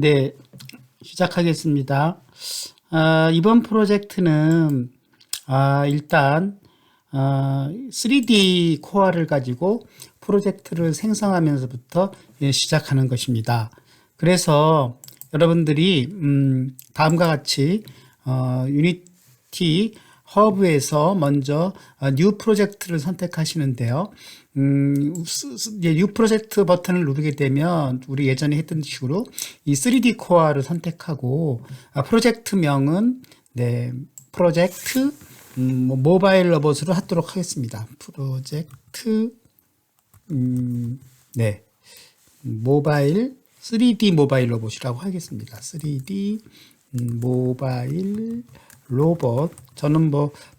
네, 시작하겠습니다. 이번 프로젝트는 일단 3D 코어를 가지고 프로젝트를 생성하면서부터 시작하는 것입니다. 그래서 여러분들이 다음과 같이 유니티 허브에서 먼저 뉴 프로젝트를 선택하시는데요. 뉴 프로젝트 버튼을 누르게 되면 우리 예전에 했던 식으로 이 3D 코어를 선택하고 프로젝트명은 프로젝트 모바일 로봇으로 하도록 하겠습니다. 프로젝트 모바일 3D 모바일 로봇이라고 하겠습니다. 3D 모바일 로봇. 저는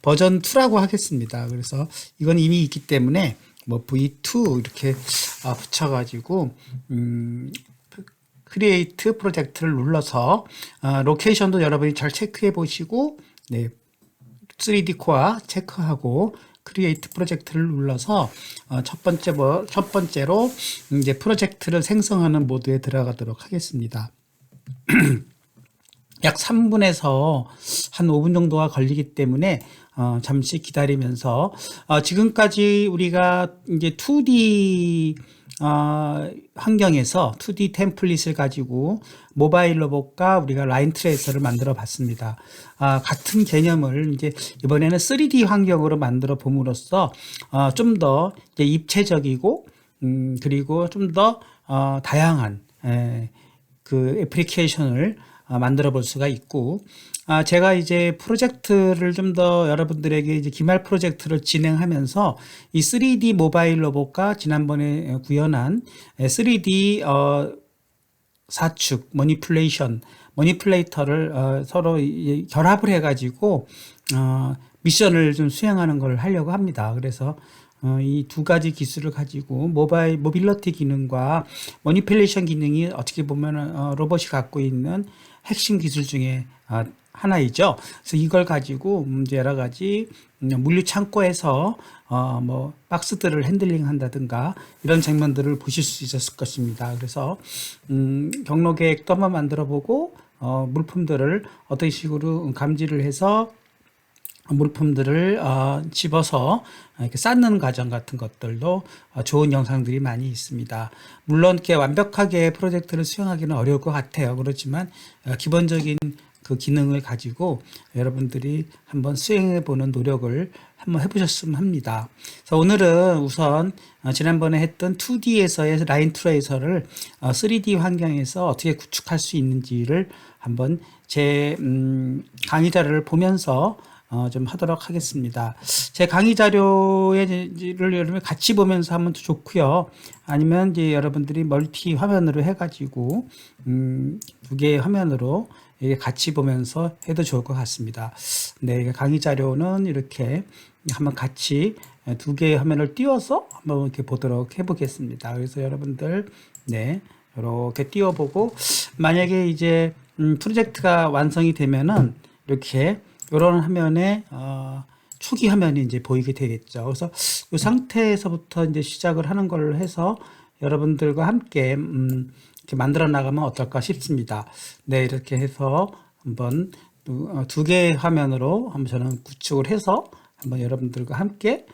버전 2라고 하겠습니다. 그래서 이건 이미 있기 때문에 V2 이렇게 붙여가지고 크리에이트 프로젝트를 눌러서 로케이션도 여러분이 잘 체크해 보시고 3D 코어 체크하고 크리에이트 프로젝트를 눌러서 첫 번째로 이제 프로젝트를 생성하는 모드에 들어가도록 하겠습니다. 약 3분에서 한 5분 정도가 걸리기 때문에 잠시 기다리면서 지금까지 우리가 이제 2D 환경에서 2D 템플릿을 가지고 모바일 로봇과 우리가 라인 트레이서를 만들어 봤습니다. 같은 개념을 이제 이번에는 3D 환경으로 만들어 봄으로써 좀 더 입체적이고 그리고 좀 더 다양한 그 애플리케이션을 만들어 볼 수가 있고, 제가 이제 프로젝트를 좀 더 여러분들에게 이제 기말 프로젝트를 진행하면서 이 3D 모바일 로봇과 지난번에 구현한 3D 사축 머니플레이터를 서로 결합을 해가지고 미션을 좀 수행하는 걸 하려고 합니다. 그래서 이 두 가지 기술을 가지고 모빌리티 기능과 머니플레이션 기능이 어떻게 보면 로봇이 갖고 있는 핵심 기술 중에 하나이죠. 그래서 이걸 가지고 이제 여러 가지 물류 창고에서 박스들을 핸들링 한다든가 이런 장면들을 보실 수 있었을 것입니다. 그래서 경로 계획도 한번 만들어 보고 물품들을 어떤 식으로 감지를 해서 물품들을 집어서 이렇게 쌓는 과정 같은 것들도 좋은 영상들이 많이 있습니다. 물론 이렇게 완벽하게 프로젝트를 수행하기는 어려울 것 같아요. 그렇지만 기본적인 그 기능을 가지고 여러분들이 한번 수행해 보는 노력을 한번 해보셨으면 합니다. 그래서 오늘은 우선 지난번에 했던 2D에서의 라인 트레이서를 3D 환경에서 어떻게 구축할 수 있는지를 한번 제 강의 자료를 보면서 좀 하도록 하겠습니다. 제 강의 자료를 여러분 같이 보면서 하면 더 좋고요. 아니면 이제 여러분들이 멀티 화면으로 해가지고 두 개의 화면으로 이게 같이 보면서 해도 좋을 것 같습니다. 네, 강의 자료는 이렇게 한번 같이 두 개의 화면을 띄워서 한번 이렇게 보도록 해보겠습니다. 그래서 여러분들 이렇게 띄워보고 만약에 이제 프로젝트가 완성이 되면은 이렇게 이런 화면에 초기 화면이 이제 보이게 되겠죠. 그래서 이 상태에서부터 이제 시작을 하는 걸로 해서 여러분들과 함께 이렇게 만들어 나가면 어떨까 싶습니다. 네, 이렇게 해서 한번 두 개의 화면으로 한번 저는 구축을 해서 한번 여러분들과 함께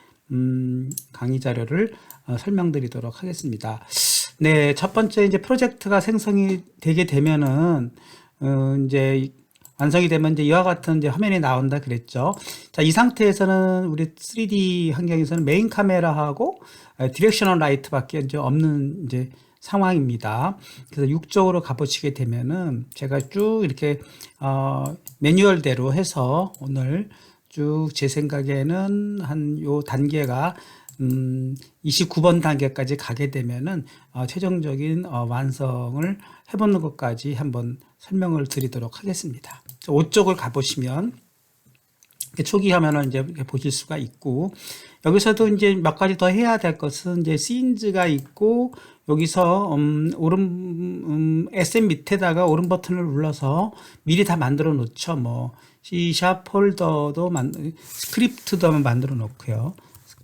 강의 자료를 설명드리도록 하겠습니다. 네, 첫 번째 이제 프로젝트가 생성이 되게 되면은 이제 완성이 되면 이제 이와 같은 이제 화면이 나온다 그랬죠. 자, 이 상태에서는 우리 3D 환경에서는 메인 카메라하고 디렉셔널 라이트밖에 이제 없는 이제 상황입니다. 그래서 6쪽으로 가보시게 되면은 제가 쭉 이렇게 매뉴얼대로 해서 오늘 쭉 제 생각에는 한 요 단계가 29번 단계까지 가게 되면은 최종적인 완성을 해보는 것까지 한번 설명을 드리도록 하겠습니다. 5쪽을 가보시면 초기 화면을 이제 보실 수가 있고, 여기서도 이제 몇 가지 더 해야 될 것은 이제 씬즈가 있고, 여기서 SM 밑에다가 오른 버튼을 눌러서 미리 다 만들어 놓죠. C# 폴더도 스크립트도 한번 만들어 놓고요.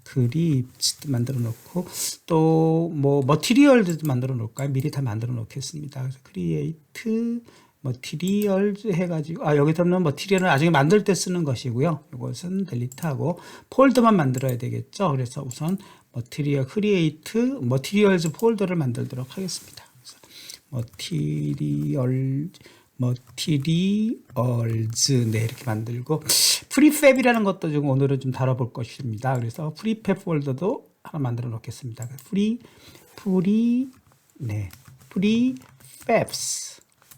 그립스도 만들어 놓고 또 뭐 머티리얼즈도 만들어 놓을까요? 미리 다 만들어 놓겠습니다. 그래서 크리에이트 머티리얼즈 해가지고 여기서는 머티리얼을 나중에 만들 때 쓰는 것이고요. 이것은 델리트하고 폴더만 만들어야 되겠죠. 그래서 우선 머티리얼 크리에이트 머티리얼즈 폴더를 만들도록 하겠습니다. 그래서 머티리얼즈 네 이렇게 만들고 프리팹이라는 것도 좀 오늘은 좀 다뤄볼 것입니다. 그래서 프리팹 폴더도 하나 만들어 놓겠습니다. 프리팹스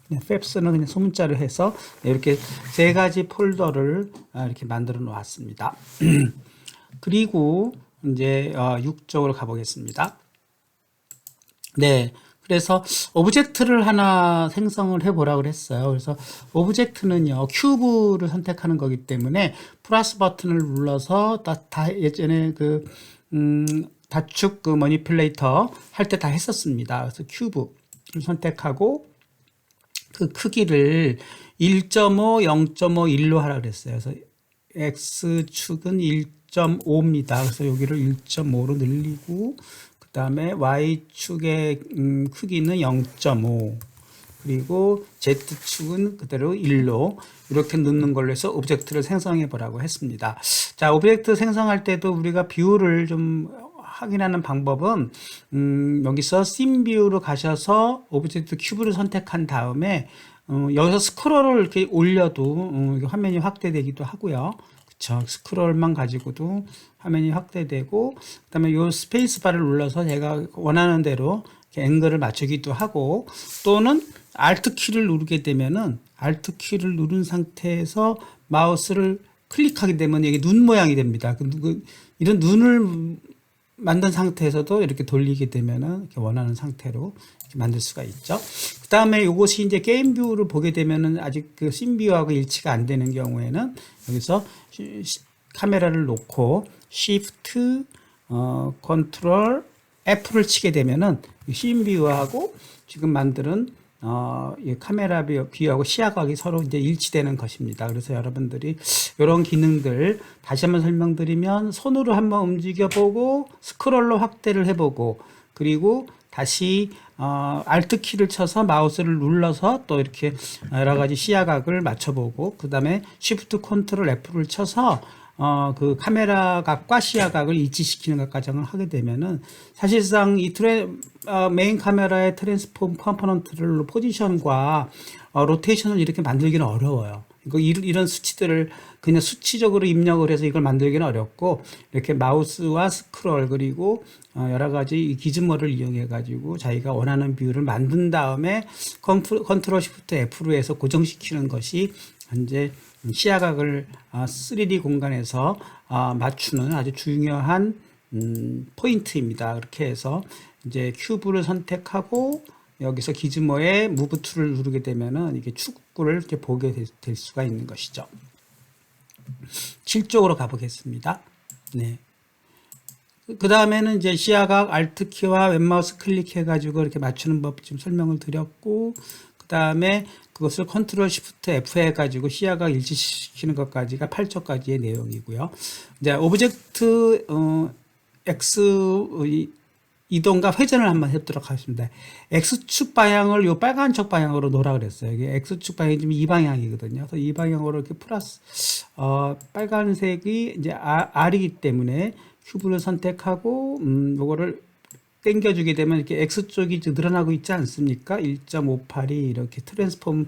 네, 팹스는 그냥 소문자를 해서 이렇게 세 가지 폴더를 이렇게 만들어 놓았습니다. 그리고 이제 6쪽으로 가보겠습니다. 네. 그래서 오브젝트를 하나 생성을 해보라 그랬어요. 그래서 오브젝트는요, 큐브를 선택하는 거기 때문에 플러스 버튼을 눌러서 예전에 다축 머니플레이터 할 때 다 했었습니다. 그래서 큐브를 선택하고 그 크기를 1.5, 0.5, 1로 하라 그랬어요. 그래서 X축은 1.5입니다. 그래서 여기를 1.5로 늘리고, 그 다음에 Y축의 크기는 0.5. 그리고 Z축은 그대로 1로 이렇게 넣는 걸로 해서 오브젝트를 생성해 보라고 했습니다. 자, 오브젝트 생성할 때도 우리가 뷰를 좀 확인하는 방법은 여기서 씬 뷰로 가셔서 오브젝트 큐브를 선택한 다음에 여기서 스크롤을 이렇게 올려도 화면이 확대되기도 하고요. 그쵸? 스크롤만 가지고도 화면이 확대되고, 그다음에 요 스페이스 바를 눌러서 제가 원하는 대로 이렇게 앵글을 맞추기도 하고, 또는 Alt 키를 누르게 되면은 Alt 키를 누른 상태에서 마우스를 클릭하게 되면 이게 눈 모양이 됩니다. 이런 눈을 만든 상태에서도 이렇게 돌리게 되면은 이렇게 원하는 상태로 이렇게 만들 수가 있죠. 그 다음에 이것이 이제 게임 뷰를 보게 되면은 아직 그 씬 뷰하고 일치가 안 되는 경우에는 여기서 카메라를 놓고 Shift, Control, F를 치게 되면은 씬 뷰하고 지금 만드는 이 카메라 뷰하고 시야각이 서로 이제 일치되는 것입니다. 그래서 여러분들이 이런 기능들 다시 한번 설명드리면 손으로 한번 움직여 보고 스크롤로 확대를 해보고, 그리고 다시 Alt 키를 쳐서 마우스를 눌러서 또 이렇게 여러 가지 시야각을 맞춰보고, 그 다음에 Shift Ctrl F를 쳐서 그 카메라 각과 시야각을 일치시키는 것 과정을 하게 되면은 사실상 이 메인 카메라의 트랜스폼 컴포넌트를 포지션과 로테이션을 이렇게 만들기는 어려워요. 이런 수치들을 그냥 수치적으로 입력을 해서 이걸 만들기는 어렵고, 이렇게 마우스와 스크롤 그리고 여러 가지 기즈모를 이용해 가지고 자기가 원하는 뷰를 만든 다음에 컨트롤 시프트 F로 해서 고정시키는 것이 현재 시야각을 3D 공간에서 맞추는 아주 중요한 포인트입니다. 그렇게 해서 이제 큐브를 선택하고 여기서 기즈모의 무브 툴을 누르게 되면은 이게 축구를 이렇게 보게 될 수가 있는 것이죠. 7쪽으로 가보겠습니다. 네. 그 다음에는 이제 시야각 Alt 키와 왼마우스 클릭해가지고 이렇게 맞추는 법 좀 설명을 드렸고, 그 다음에 그것을 컨트롤 시프트 F 해가지고 시야각 일치시키는 것까지가 8초까지의 내용이고요. 이제 오브젝트 X 이동과 회전을 한번 해보도록 하겠습니다. X축 방향을 요 빨간 척 방향으로 놓으라 그랬어요. 이게 X축 방향이 지금 이 방향이거든요. 그래서 이 방향으로 이렇게 플러스, 빨간색이 이제 R이기 때문에 큐브를 선택하고, 요거를 당겨주게 되면 이렇게 X쪽이 늘어나고 있지 않습니까? 1.58이 이렇게 트랜스폼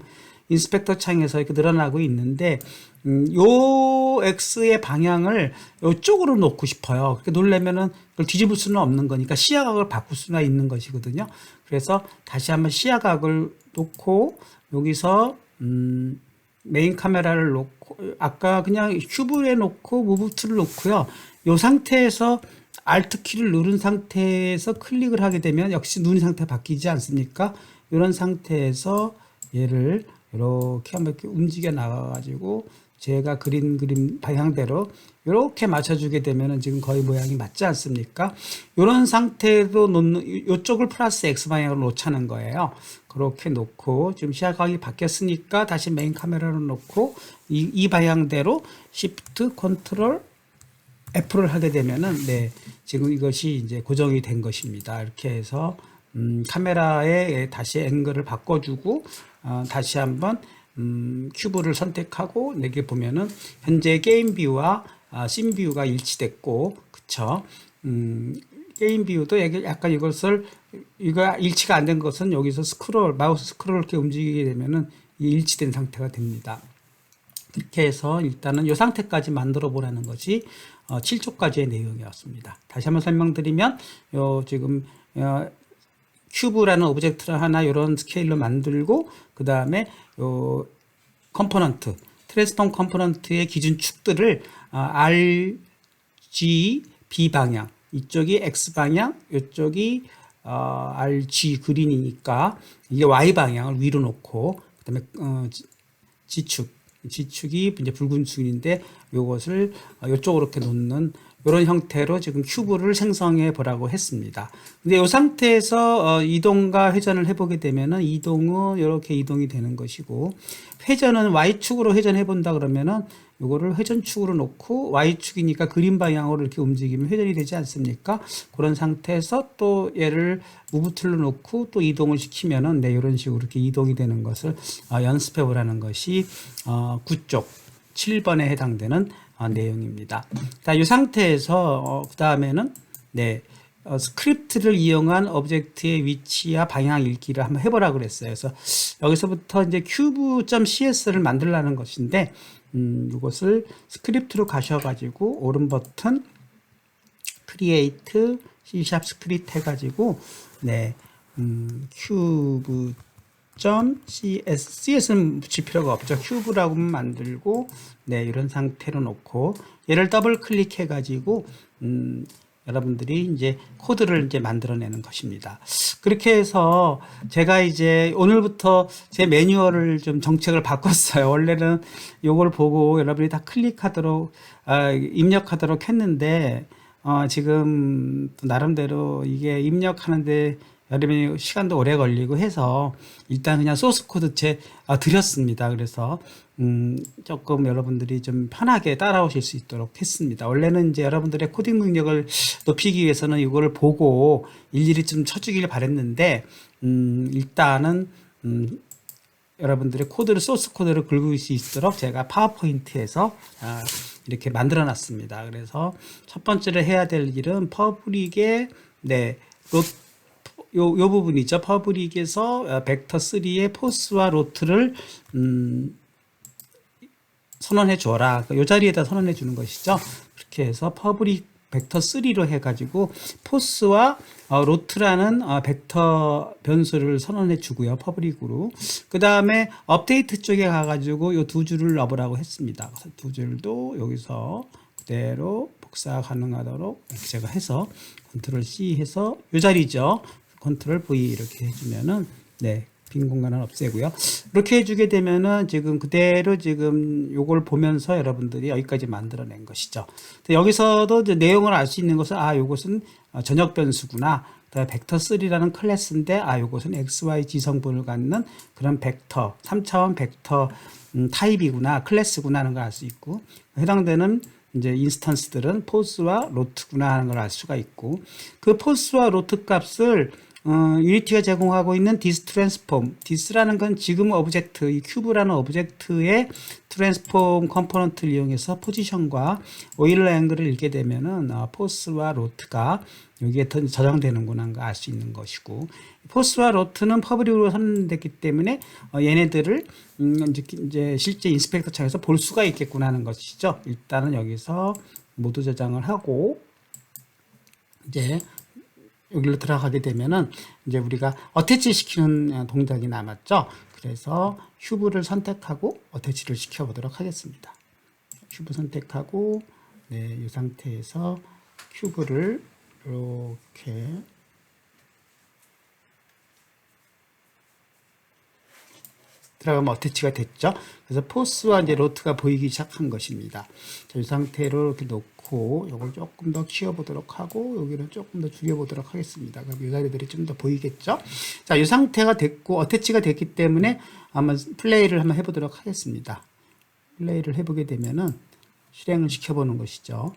인스펙터 창에서 이렇게 늘어나고 있는데, 요 X의 방향을 요쪽으로 놓고 싶어요. 그렇게 놓으려면은 그걸 뒤집을 수는 없는 거니까 시야각을 바꿀 수가 있는 것이거든요. 그래서 다시 한번 시야각을 놓고 여기서 메인 카메라를 놓고, 아까 그냥 큐브에 놓고 무브 툴을 놓고요. 요 상태에서 Alt 키를 누른 상태에서 클릭을 하게 되면 역시 눈 상태 바뀌지 않습니까? 이런 상태에서 얘를 이렇게 한번 이렇게 움직여 나가가지고 제가 그린 그림 방향대로 이렇게 맞춰주게 되면은 지금 거의 모양이 맞지 않습니까? 이런 상태로 놓는, 이쪽을 플러스 X 방향으로 놓자는 거예요. 그렇게 놓고 지금 시야각이 바뀌었으니까 다시 메인 카메라로 놓고 이 방향대로 Shift Control F를 하게 되면은 네, 지금 이것이 이제 고정이 된 것입니다. 이렇게 해서 카메라에 다시 앵글을 바꿔주고 다시 한번 큐브를 선택하고 여기 보면은 현재 게임 뷰와 씬 뷰가 일치됐고, 그쵸? 게임 뷰도 약간 이것을 이거 일치가 안 된 것은 여기서 마우스 스크롤 이렇게 움직이게 되면은 일치된 상태가 됩니다. 이렇게 해서 일단은 이 상태까지 만들어 보라는 것이 7초까지의 내용이었습니다. 다시 한번 설명드리면 지금 큐브라는 오브젝트를 하나 이런 스케일로 만들고, 그 다음에 컴포넌트, 트랜스폼 컴포넌트의 기준 축들을 R, G, B 방향, 이쪽이 X 방향, 이쪽이 R, G 그린이니까 이게 Y 방향을 위로 놓고, 그 다음에 G축이 이제 붉은 축인데 이것을 이쪽으로 이렇게 놓는 이런 형태로 지금 큐브를 생성해 보라고 했습니다. 근데 이 상태에서 이동과 회전을 해보게 되면은 이동은 이렇게 이동이 되는 것이고, 회전은 Y축으로 회전해 본다 그러면은 이거를 회전축으로 놓고 Y축이니까 그린 방향으로 이렇게 움직이면 회전이 되지 않습니까? 그런 상태에서 또 얘를 무브 툴로 놓고 또 이동을 시키면은 네, 이런 식으로 이렇게 이동이 되는 것을 연습해 보라는 것이 9쪽 7번에 해당되는 내용입니다. 자, 이 상태에서 그 다음에는 네, 스크립트를 이용한 오브젝트의 위치와 방향 읽기를 한번 해보라 그랬어요. 그래서 여기서부터 이제 cube.cs를 만들라는 것인데, 이것을 스크립트로 가셔가지고 오른 버튼 create C# 스크립트 해가지고 네, cube.cs는 붙일 필요가 없죠. 큐브라고만 만들고 네, 이런 상태로 놓고 얘를 더블 클릭해 가지고 여러분들이 이제 코드를 이제 만들어내는 것입니다. 그렇게 해서 제가 이제 오늘부터 제 매뉴얼을 좀 정책을 바꿨어요. 원래는 요걸 보고 여러분이 다 클릭하도록 입력하도록 했는데 지금 나름대로 이게 입력하는데 여러분이 시간도 오래 걸리고 해서 일단 그냥 소스 코드 드렸습니다. 그래서 조금 여러분들이 좀 편하게 따라오실 수 있도록 했습니다. 원래는 이제 여러분들의 코딩 능력을 높이기 위해서는 이거를 보고 일일이 좀 쳐주길 바랬는데, 일단은 여러분들의 소스 코드를 긁을 수 있도록 제가 파워포인트에서 이렇게 만들어 놨습니다. 그래서 첫 번째로 해야 될 일은 퍼블릭의 네, 요 부분이죠. 퍼블릭에서 벡터 3의 포스와 로트를 선언해 줘라. 요 자리에다 선언해 주는 것이죠. 그렇게 해서 퍼블릭 벡터 3로 해가지고 포스와 로트라는 벡터 변수를 선언해 주고요. 퍼블릭으로. 그 다음에 업데이트 쪽에 가가지고 요 두 줄을 넣어보라고 했습니다. 두 줄도 여기서 그대로 복사 가능하도록 이렇게 제가 해서 컨트롤 C 해서 요 자리죠. 컨트롤 V 이렇게 해주면은 네, 빈 공간은 없애고요. 이렇게 해주게 되면은 지금 그대로 지금 요걸 보면서 여러분들이 여기까지 만들어낸 것이죠. 여기서도 이제 내용을 알 수 있는 것은 요것은 전역 변수구나. 벡터 3라는 클래스인데 요것은 XY 지성분을 갖는 그런 벡터 3차원 벡터 타입이구나, 클래스구나 하는 걸 알 수 있고, 해당되는 이제 인스턴스들은 포스와 로트구나 하는 걸 알 수가 있고, 그 포스와 로트 값을 유니티가 제공하고 있는 디스 트랜스폼, 디스라는 건 지금 오브젝트, 이 큐브라는 오브젝트의 트랜스폼 컴포넌트를 이용해서 포지션과 오일러 앵글을 읽게 되면은 포스와 로트가 여기에 저장되는구나 하는 걸 알 수 있는 것이고, 포스와 로트는 퍼블릭으로 선언됐기 때문에 얘네들을 이제 실제 인스펙터 창에서 볼 수가 있겠구나 하는 것이죠. 일단은 여기서 모두 저장을 하고 이제 여기로 들어가게 되면은 이제 우리가 어태치 시키는 동작이 남았죠. 그래서 큐브를 선택하고 어태치를 시켜 보도록 하겠습니다. 큐브 선택하고 네, 이 상태에서 큐브를 이렇게 들어가면 어태치가 됐죠. 그래서 포스와 이제 로트가 보이기 시작한 것입니다. 자, 이 상태로 이렇게 놓고 이걸 조금 더 키워보도록 하고 여기는 조금 더 줄여보도록 하겠습니다. 그럼 이 자리들이 좀 더 보이겠죠. 자, 이 상태가 됐고 어태치가 됐기 때문에 한번 플레이를 한번 해보도록 하겠습니다. 플레이를 해보게 되면은 실행을 시켜보는 것이죠.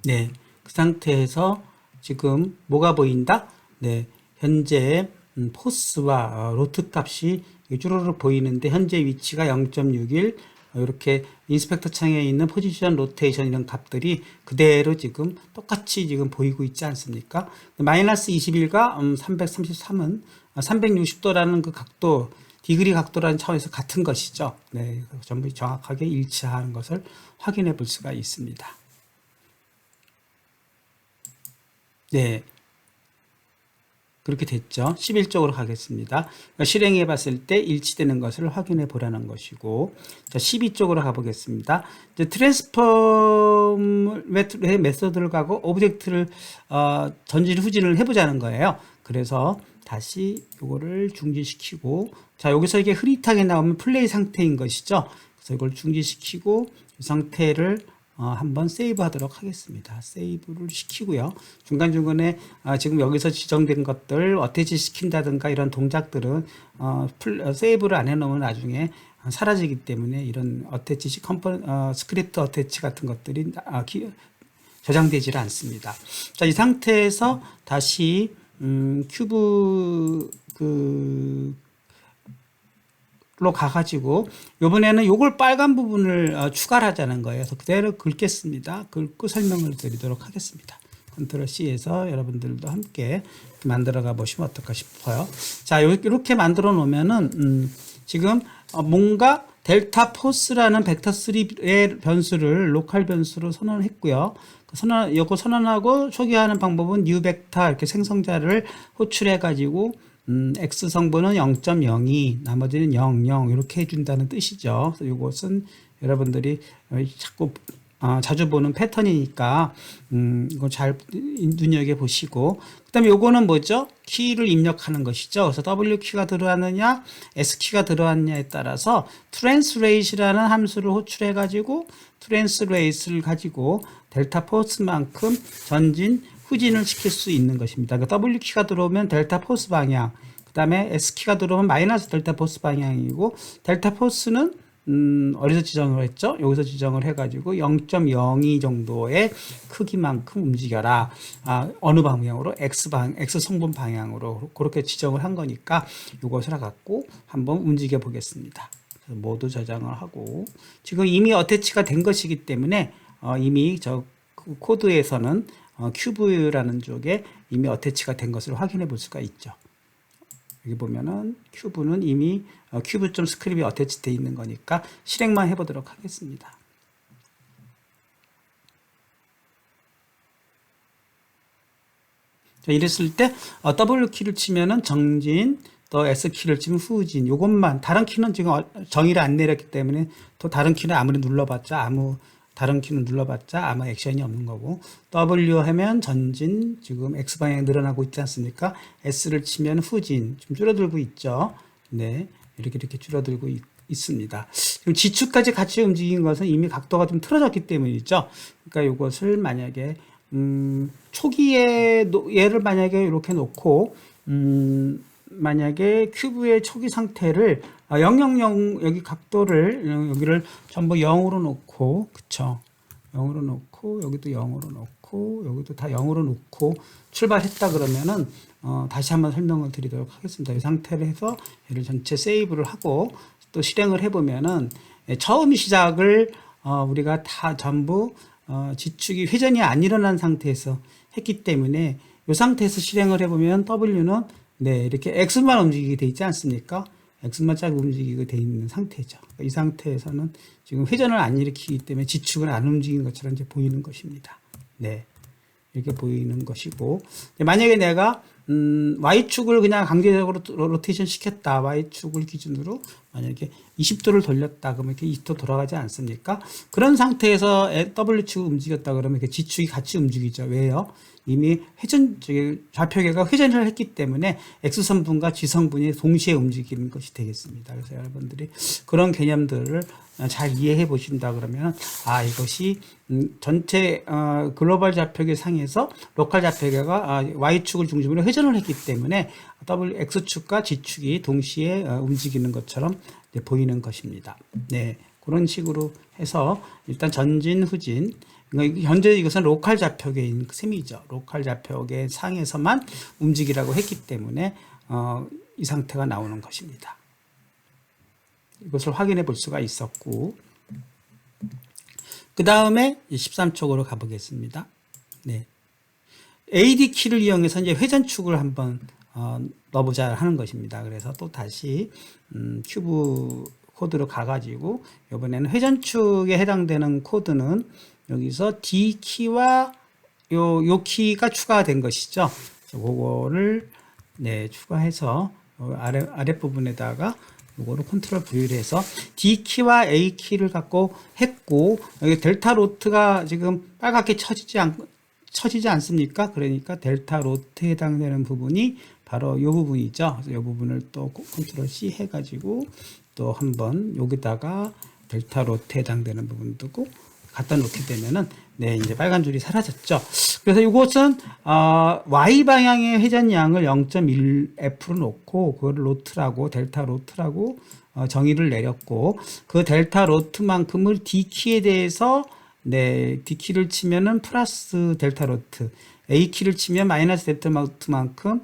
네, 그 상태에서 지금 뭐가 보인다? 네, 현재 포스와 로트 값이 쭈루룩 보이는데 현재 위치가 0.61 이렇게 인스펙터 창에 있는 포지션, 로테이션 이런 값들이 그대로 지금 똑같이 지금 보이고 있지 않습니까? 마이너스 21과 333은 360도라는 그 각도, 디그리 각도라는 차원에서 같은 것이죠. 네, 전부 정확하게 일치하는 것을 확인해 볼 수가 있습니다. 네. 그렇게 됐죠. 11쪽으로 가겠습니다. 그러니까 실행해 봤을 때 일치되는 것을 확인해 보라는 것이고, 자, 12쪽으로 가보겠습니다. 이제 트랜스폼 메소드를 가고 오브젝트를 전진 후진을 해보자는 거예요. 그래서 다시 이거를 중지시키고, 자, 여기서 이게 흐릿하게 나오면 플레이 상태인 것이죠. 그래서 이걸 중지시키고 이 상태를 한번 세이브 하도록 하겠습니다. 세이브를 시키고요. 중간중간에 지금 여기서 지정된 것들 어태치 시킨다든가 이런 동작들은 세이브를 안 해놓으면 나중에 사라지기 때문에 이런 어태치 스크립트 어태치 같은 것들이 저장되질 않습니다. 자, 이 상태에서 다시 큐브 로 가가지고 이번에는 요걸 빨간 부분을 추가를 하자는 거예요. 그래서 그대로 긁겠습니다. 긁고 설명을 드리도록 하겠습니다. 컨트롤 C에서 여러분들도 함께 만들어가 보시면 어떨까 싶어요. 자, 이렇게 만들어 놓으면은 지금 뭔가 델타 포스라는 벡터 3의 변수를 로컬 변수로 선언했고요. 요거 선언하고 초기화하는 방법은 뉴 벡터 이렇게 생성자를 호출해 가지고 x 성분은 0.02, 나머지는 0, 이렇게 해준다는 뜻이죠. 그래서 이것은 여러분들이 자꾸 자주 보는 패턴이니까 이거 잘 눈여겨 보시고, 그다음에 요거는 뭐죠? 키를 입력하는 것이죠. 그래서 W 키가 들어왔느냐, S 키가 들어왔냐에 따라서 translate이라는 함수를 호출해 가지고 translate를 가지고 델타 포스만큼 전진 후진을 시킬 수 있는 것입니다. 그러니까 W 키가 들어오면 델타 포스 방향, 그 다음에 S 키가 들어오면 마이너스 델타 포스 방향이고, 델타 포스는 어디서 지정을 했죠? 여기서 지정을 해가지고 0.02 정도의 크기만큼 움직여라. 어느 방향으로? X 성분 방향으로 그렇게 지정을 한 거니까 이것을 갖고 한번 움직여 보겠습니다. 모두 저장을 하고, 지금 이미 어태치가 된 것이기 때문에 이미 저 코드에서는 큐브라는 쪽에 이미 어태치가 된 것을 확인해 볼 수가 있죠. 여기 보면은 큐브는 이미 큐브.스크립이 어태치 되어 있는 거니까 실행만 해보도록 하겠습니다. 자, 이랬을 때 W 키를 치면은 정진, 또 S 키를 치면 후진, 요것만, 다른 키는 지금 정의를 안 내렸기 때문에 또 다른 키는 아무리 눌러봤자 다른 키는 눌러봤자 아무 액션이 없는 거고, W 하면 전진, 지금 X방향이 늘어나고 있지 않습니까? S를 치면 후진, 좀 줄어들고 있죠. 네, 이렇게 줄어들고 있습니다. 지금 G축까지 같이 움직인 것은 이미 각도가 좀 틀어졌기 때문이죠. 그러니까 이것을 만약에 초기에 얘를 만약에 이렇게 놓고 만약에 큐브의 초기 상태를 000 여기 각도를 여기를 전부 0으로 놓고, 그쵸? 0으로 놓고 여기도 0으로 놓고 여기도 다 0으로 놓고 출발했다 그러면은 다시 한번 설명을 드리도록 하겠습니다. 이 상태를 해서 얘를 전체 세이브를 하고 또 실행을 해보면은 처음 시작을 우리가 다 전부 지축이 회전이 안 일어난 상태에서 했기 때문에 이 상태에서 실행을 해보면 W는 네, 이렇게 X만 움직이게 돼 있지 않습니까? X만 쫙 움직이게 돼 있는 상태죠. 이 상태에서는 지금 회전을 안 일으키기 때문에 지축은 안 움직이는 것처럼 이제 보이는 것입니다. 네. 이렇게 보이는 것이고, 만약에 내가 Y축을 그냥 강제적으로 로테이션 시켰다. Y축을 기준으로 만약에 20도를 돌렸다. 그러면 이렇게 20도 돌아가지 않습니까? 그런 상태에서 W축을 움직였다 그러면 이렇게 G축이 같이 움직이죠. 왜요? 이미 좌표계가 회전을 했기 때문에 X성분과 G성분이 동시에 움직이는 것이 되겠습니다. 그래서 여러분들이 그런 개념들을 잘 이해해 보신다 그러면, 이것이 전체 글로벌 좌표계 상에서 로컬 좌표계가 Y축을 중심으로 회전을 했기 때문에 X축과 G축이 동시에 움직이는 것처럼 보이는 것입니다. 네, 그런 식으로 해서 일단 전진, 후진, 현재 이것은 로컬 좌표계에 있는 셈이죠. 로컬 좌표계 상에서만 움직이라고 했기 때문에 이 상태가 나오는 것입니다. 이것을 확인해 볼 수가 있었고, 그 다음에 13쪽으로 가보겠습니다. 네. AD 키를 이용해서 이제 회전축을 한번 넣어보자 하는 것입니다. 그래서 또 다시 큐브 코드로 가가지고 이번에는 회전축에 해당되는 코드는 여기서 D 키와 요 키가 추가된 것이죠. 그거를 네, 추가해서 아랫부분에다가 요거를 컨트롤 V를 해서 D 키와 A 키를 갖고 했고, 여기 델타 로트가 지금 빨갛게 쳐지지 않습니까? 그러니까 델타 로트에 해당되는 부분이 바로 이 부분이죠. 이 부분을 또 컨트롤 C 해가지고 또 한번 여기다가 델타 로트에 해당되는 부분 두고 갖다 놓게 되면은 네, 이제 빨간 줄이 사라졌죠. 그래서 이것은 Y 방향의 회전량을 0.1F로 놓고 그걸 로트라고 델타 로트라고 정의를 내렸고, 그 델타 로트만큼을 D 키에 대해서 네, D 키를 치면은 플러스 델타 로트, A 키를 치면 마이너스 델타 로트만큼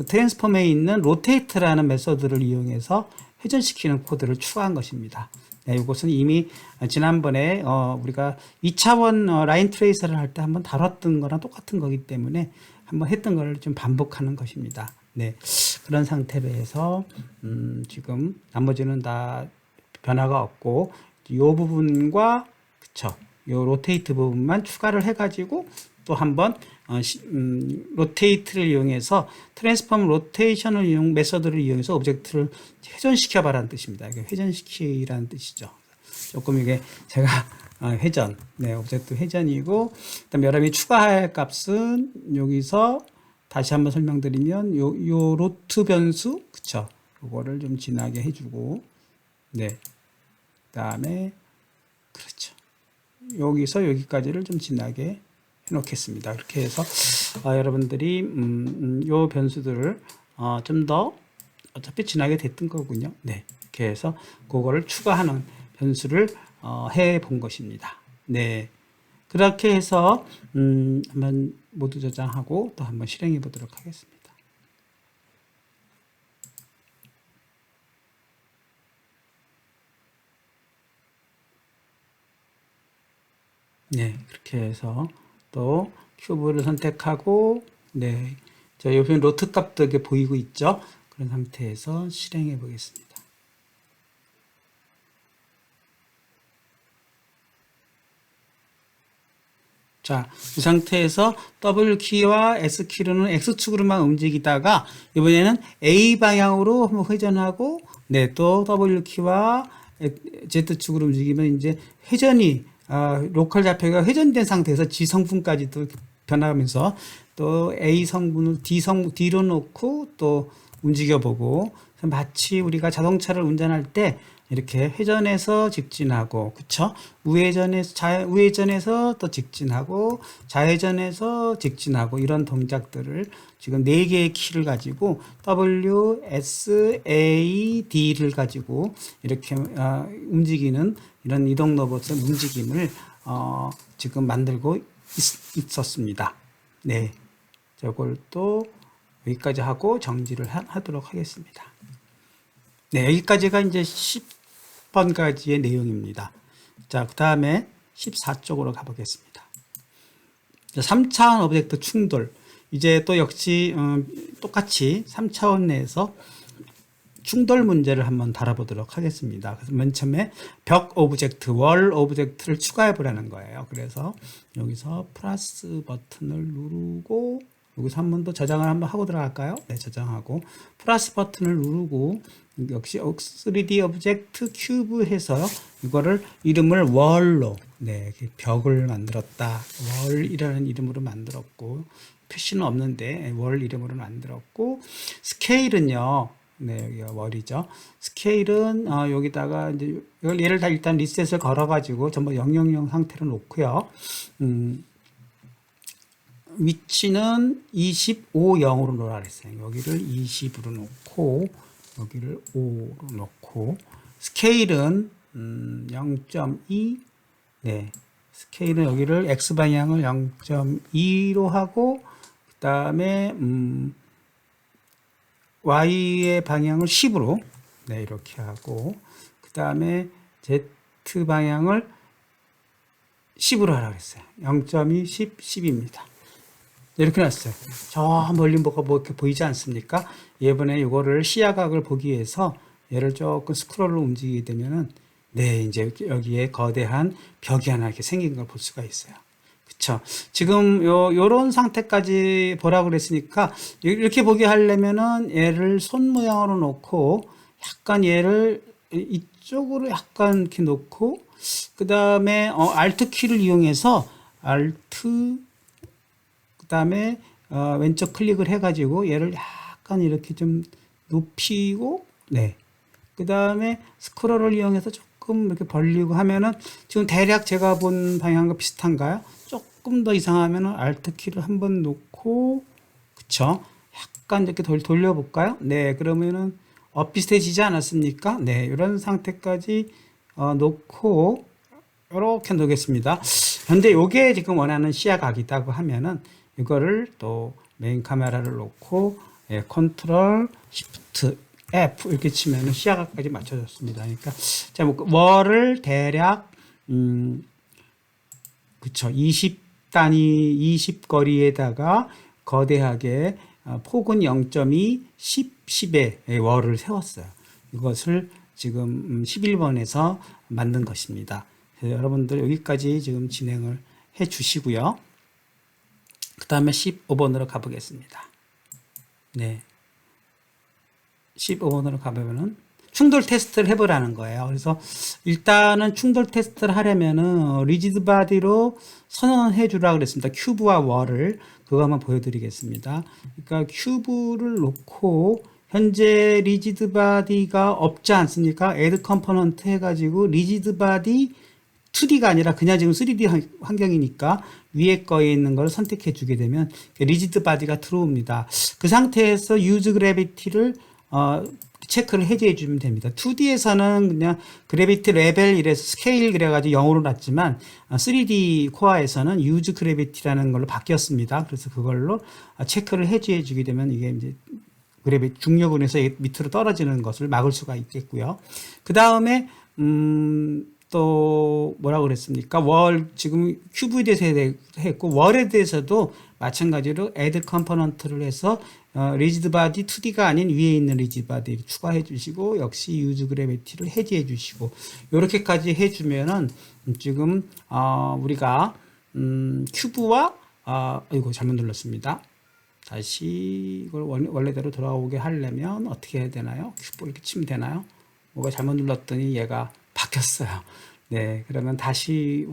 트랜스폼에 있는 로테이트라는 메소드를 이용해서 회전시키는 코드를 추가한 것입니다. 네, 이것은 이미 지난번에 우리가 2차원 라인 트레이서를 할 때 한번 다뤘던 거랑 똑같은 거기 때문에 한번 했던 걸 좀 반복하는 것입니다. 네, 그런 상태로 해서 지금 나머지는 다 변화가 없고 이 부분과 그쵸, 요 로테이트 부분만 추가를 해가지고 또 한번 로테이트를 이용해서 트랜스폼 로테이션을 이용 메서드를 이용해서 오브젝트를 회전시켜 봐라는 뜻입니다. 이게 회전시키라는 뜻이죠. 조금 이게 제가 회전, 네, 오브젝트 회전이고, 그다음 여러분이 추가할 값은 여기서 다시 한번 설명드리면 요 로트 변수, 그쵸? 요거를 좀 진하게 해주고, 네, 그다음에 그렇죠. 여기서 여기까지를 좀 진하게 해놓겠습니다. 그렇게 해서 여러분들이 요 변수들을 좀 더 어차피 진하게 됐던 거군요. 네, 이렇게 해서 그거를 추가하는 변수를 해 본 것입니다. 네, 그렇게 해서 한번 모두 저장하고 또 한번 실행해 보도록 하겠습니다. 네, 그렇게 해서 또 큐브를 선택하고, 네, 자, 옆에 로트 값도 이렇게 보이고 있죠. 그런 상태에서 실행해 보겠습니다. 자, 이 상태에서 W키와 S키로는 X축으로만 움직이다가 이번에는 A 방향으로 한번 회전하고, 네, 또 W키와 Z축으로 움직이면 이제 회전이 로컬 좌표가 회전된 상태에서 G 성분까지도 변하면서 또 A 성분을 D로 놓고 또 움직여보고, 마치 우리가 자동차를 운전할 때 이렇게 회전해서 직진하고, 그쵸? 우회전해서 또 직진하고, 좌회전해서 직진하고, 이런 동작들을 지금 4개의 키를 가지고 W, S, A, D를 가지고 이렇게 움직이는 이런 이동 로봇의 움직임을 지금 만들고 있었습니다. 네, 저걸 또 여기까지 하고 정지를 하도록 하겠습니다. 네, 여기까지가 이제 10번까지의 내용입니다. 자, 그 다음에 14쪽으로 가보겠습니다. 3차원 오브젝트 충돌. 이제 또 역시 똑같이 3차원 내에서 충돌 문제를 한번 다뤄보도록 하겠습니다. 그래서 맨 처음에 벽 오브젝트, 월 오브젝트를 추가해 보라는 거예요. 그래서 여기서 플러스 버튼을 누르고, 여기서 한 번 더 저장을 한번 하고 들어갈까요? 네, 저장하고 플러스 버튼을 누르고, 역시 3D 오브젝트 큐브 해서 이거를 이름을 월로, 네, 벽을 만들었다. 월이라는 이름으로 만들었고, 표시는 없는데 월 이름으로 만들었고, 스케일은요, 네, 여기가 월이죠. 스케일은 여기다가 이제 얘를 다 일단 리셋을 걸어가지고 전부 000 상태로 놓고요. 위치는 25,0으로 놓으라 그랬어요. 여기를 20으로 놓고 여기를 5로 놓고, 스케일은 0.2, 네, 스케일은 여기를 X방향을 0.2로 하고, 그 다음에, Y의 방향을 10으로, 네, 이렇게 하고, 그 다음에 Z 방향을 10으로 하라고 했어요. 0.2, 10, 10입니다. 이렇게 놨어요. 저 멀리 뭐가 뭐 이렇게 보이지 않습니까? 이번에 이거를 시야각을 보기 위해서 얘를 조금 스크롤로 움직이게 되면은, 네, 이제 여기에 거대한 벽이 하나 이렇게 생긴 걸 볼 수가 있어요. 그쵸? 지금 요런 상태까지 보라고 그랬으니까, 이렇게 보게 하려면은 얘를 손 모양으로 놓고, 약간 얘를 이쪽으로 약간 이렇게 놓고, 그 다음에, Alt 키를 이용해서, Alt, 그 다음에, 왼쪽 클릭을 해가지고, 얘를 약간 이렇게 좀 높이고, 네. 그 다음에 스크롤을 이용해서 조금 이렇게 벌리고 하면은, 지금 대략 제가 본 방향과 비슷한가요? 조금 더 이상하면은 Alt 키를 한번 놓고, 그쵸? 약간 이렇게 돌려볼까요? 네, 그러면은 비슷해지지 않았습니까? 네, 이런 상태까지 놓고 이렇게 놓겠습니다. 현재 요게 지금 원하는 시야각이라고 하면은 이거를 또 메인 카메라를 놓고 컨트롤 시프트 F 이렇게 치면은 시야각까지 맞춰졌습니다. 그러니까 자, 뭐 월을 대략 그쵸, 20단위 20거리에다가 거대하게 폭은 0.2 10 10의 월을 세웠어요. 이것을 지금 11번에서 만든 것입니다. 여러분들 여기까지 지금 진행을 해 주시고요. 그 다음에 15번으로 가보겠습니다. 네. 15번으로 가보면은 충돌 테스트를 해보라는 거예요. 그래서 일단은 충돌 테스트를 하려면은 리지드 바디로 선언해 주라 그랬습니다. 큐브와 월을 그거 한번 보여드리겠습니다. 그러니까 큐브를 놓고 현재 리지드 바디가 없지 않습니까? 애드 컴포넌트 해가지고 리지드 바디 2D가 아니라 그냥 지금 3D 환경이니까 위에 거에 있는 걸 선택해 주게 되면 리지드 바디가 들어옵니다. 그 상태에서 유즈 그래비티를 체크를 해제해 주면 됩니다. 2D에서는 그냥 그래비티 레벨 이래서 스케일 그래가지고 0으로 놨지만 3D 코어에서는 유즈 그래비티라는 걸로 바뀌었습니다. 그래서 그걸로 체크를 해제해 주게 되면 이게 이제 그래비티 중력운에서 밑으로 떨어지는 것을 막을 수가 있겠고요. 그 다음에 또 뭐라고 그랬습니까? 월 지금 큐브에 대해서 했고 월에 대해서도 마찬가지로 add 컴포넌트를 해서 리지드 바디 2D가 아닌 위에 있는 리지드 바디를 추가해 주시고 역시 유즈 그래비티를 해제해 주시고 이렇게까지 해 주면은 지금 우리가 큐브와 이거 잘못 눌렀습니다. 다시 이걸 원래대로 돌아오게 하려면 어떻게 해야 되나요? 큐브 이렇게 치면 되나요? 뭐가 잘못 눌렀더니 얘가 바뀌었어요. 네, 그러면 다시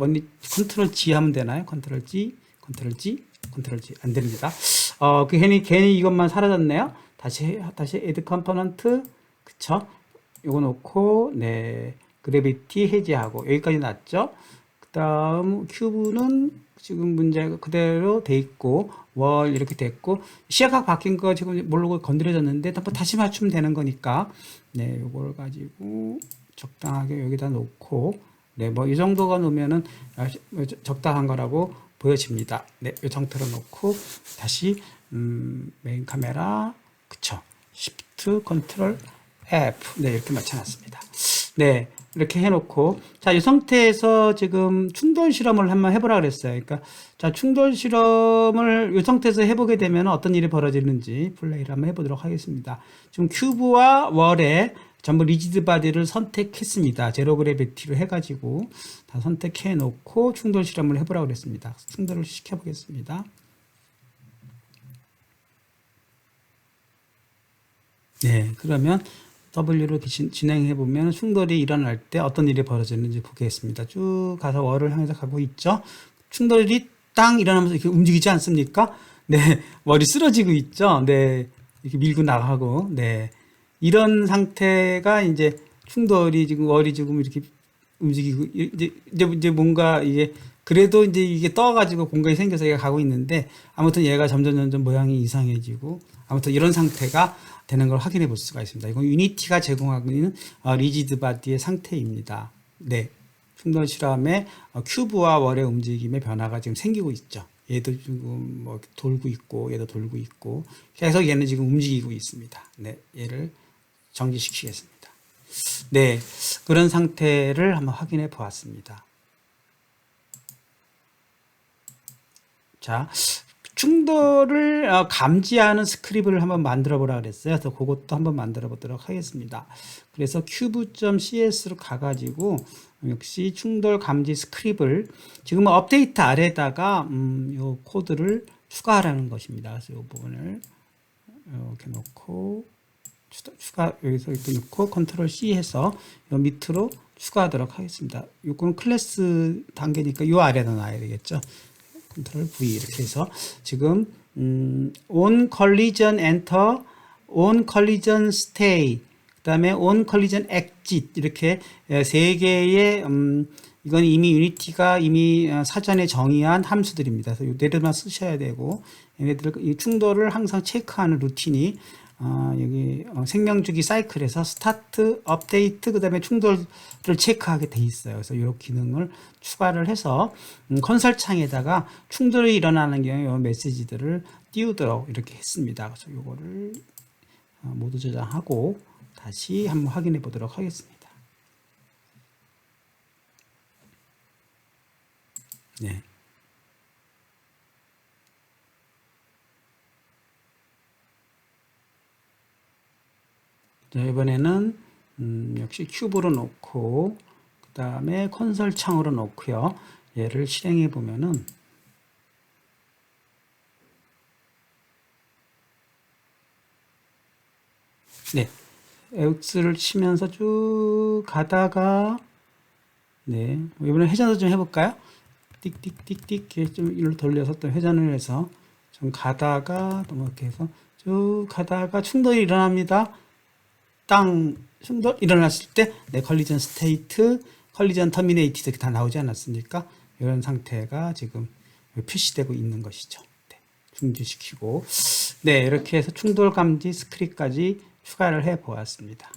컨트롤 G 하면 되나요? 컨트롤 G, 컨트롤 G, 컨트롤 G 안 됩니다. 괜히 이것만 사라졌네요. 다시 add 컴포넌트, 그쵸? 이거 놓고, 네, 그래비티 해제하고 여기까지 놨죠. 그 다음 큐브는 지금 문제가 그대로 돼 있고 월 이렇게 됐고 시야각 바뀐 거 지금 모르고 건드려졌는데 다시 맞추면 되는 거니까 네, 요걸 가지고 적당하게 여기다 놓고 네, 뭐 이 정도가 놓으면은 적당한 거라고 보여집니다. 네, 이 상태로 놓고 다시 메인 카메라 그쵸? Shift Control F 네, 이렇게 맞춰놨습니다. 네, 이렇게 해놓고 자, 이 상태에서 지금 충돌 실험을 한번 해보라 그랬어요. 그러니까 자, 충돌 실험을 이 상태에서 해보게 되면 어떤 일이 벌어지는지 플레이를 한번 해보도록 하겠습니다. 지금 큐브와 월에 전부 리지드 바디를 선택했습니다. 제로 그래비티로 해가지고 다 선택해 놓고 충돌 실험을 해보라고 그랬습니다. 충돌을 시켜보겠습니다. 네, 그러면 W로 진행해 보면 충돌이 일어날 때 어떤 일이 벌어지는지 보겠습니다. 쭉 가서 월을 향해서 가고 있죠. 충돌이 땅 일어나면서 이렇게 움직이지 않습니까? 네, 월이 쓰러지고 있죠. 네, 이렇게 밀고 나가고, 네. 이런 상태가 이제 충돌이 지금 월이 지금 이렇게 움직이고 이제 뭔가 이게 그래도 이제 이게 떠가지고 공간이 생겨서 얘가 가고 있는데 아무튼 얘가 점점 모양이 이상해지고 아무튼 이런 상태가 되는 걸 확인해 볼 수가 있습니다. 이건 유니티가 제공하고 있는 리지드 바디의 상태입니다. 네. 충돌 실험에 큐브와 월의 움직임의 변화가 지금 생기고 있죠. 얘도 지금 뭐 돌고 있고 얘도 돌고 있고 계속 얘는 지금 움직이고 있습니다. 네, 얘를 정지시키겠습니다. 네, 그런 상태를 한번 확인해 보았습니다. 자, 충돌을 감지하는 스크립트를 한번 만들어 보라 그랬어요. 그래서 그것도 한번 만들어 보도록 하겠습니다. 그래서 cube.cs로 가가지고 역시 충돌 감지 스크립트를 지금 업데이트 아래다가 요 코드를 추가하라는 것입니다. 그래서 이 부분을 이렇게 놓고 여기서 이렇게 놓고 컨트롤 C 해서 요 밑으로 추가하도록 하겠습니다. 요거는 클래스 단계니까 요 아래다 놔야 되겠죠. 컨트롤 V 이렇게 해서 지금 on collision enter, on collision stay, 그다음에 on collision exit 이렇게 세 개의 이건 이미 유니티가 이미 사전에 정의한 함수들입니다. 그래서 얘들만 쓰셔야 되고 얘네들 이 충돌을 항상 체크하는 루틴이 여기 생명주기 사이클에서 스타트, 업데이트, 그 다음에 충돌을 체크하게 돼 있어요. 그래서 이 기능을 추가를 해서 컨설 창에다가 충돌이 일어나는 경우에 이 메시지들을 띄우도록 이렇게 했습니다. 그래서 이거를 모두 저장하고 다시 한번 확인해 보도록 하겠습니다. 네. 자, 이번에는 역시 큐브로 놓고 그 다음에 콘솔 창으로 놓고요. 얘를 실행해 보면은 네, X를 치면서 쭉 가다가 네, 이번에 회전도 좀 해볼까요? 띡띡띡띡 좀 일로 돌려서 또 회전을 해서 좀 가다가 또 이렇게 해서 쭉 가다가 충돌이 일어납니다. 땅 충돌 일어났을 때 네, 컬리전 스테이트, 컬리전 터미네이티드 이렇게 다 나오지 않았습니까? 이런 상태가 지금 표시되고 있는 것이죠. 네, 중지시키고 네, 이렇게 해서 충돌 감지 스크립트까지 추가를 해 보았습니다.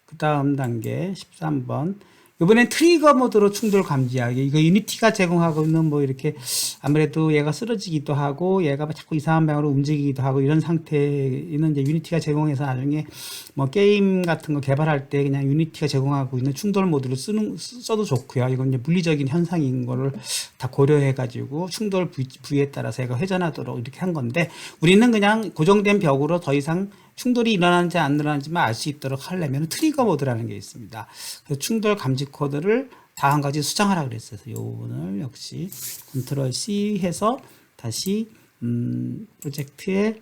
그 다음 단계 13번. 이번엔 트리거 모드로 충돌 감지하기. 이거 유니티가 제공하고 있는 뭐 이렇게 아무래도 얘가 쓰러지기도 하고 얘가 자꾸 이상한 방향으로 움직이기도 하고 이런 상태는 이제 유니티가 제공해서 나중에 뭐 게임 같은 거 개발할 때 그냥 유니티가 제공하고 있는 충돌 모드를 써도 좋고요. 이건 이제 물리적인 현상인 거를 다 고려해 가지고 충돌 부위에 따라서 얘가 회전하도록 이렇게 한 건데 우리는 그냥 고정된 벽으로 더 이상 충돌이 일어나는지 안 일어나는지만 알 수 있도록 하려면 트리거 모드라는 게 있습니다. 그래서 충돌 감지 코드를 다 한 가지 수정하라 그랬어요. 요 부분을 역시 컨트롤 C 해서 다시 프로젝트에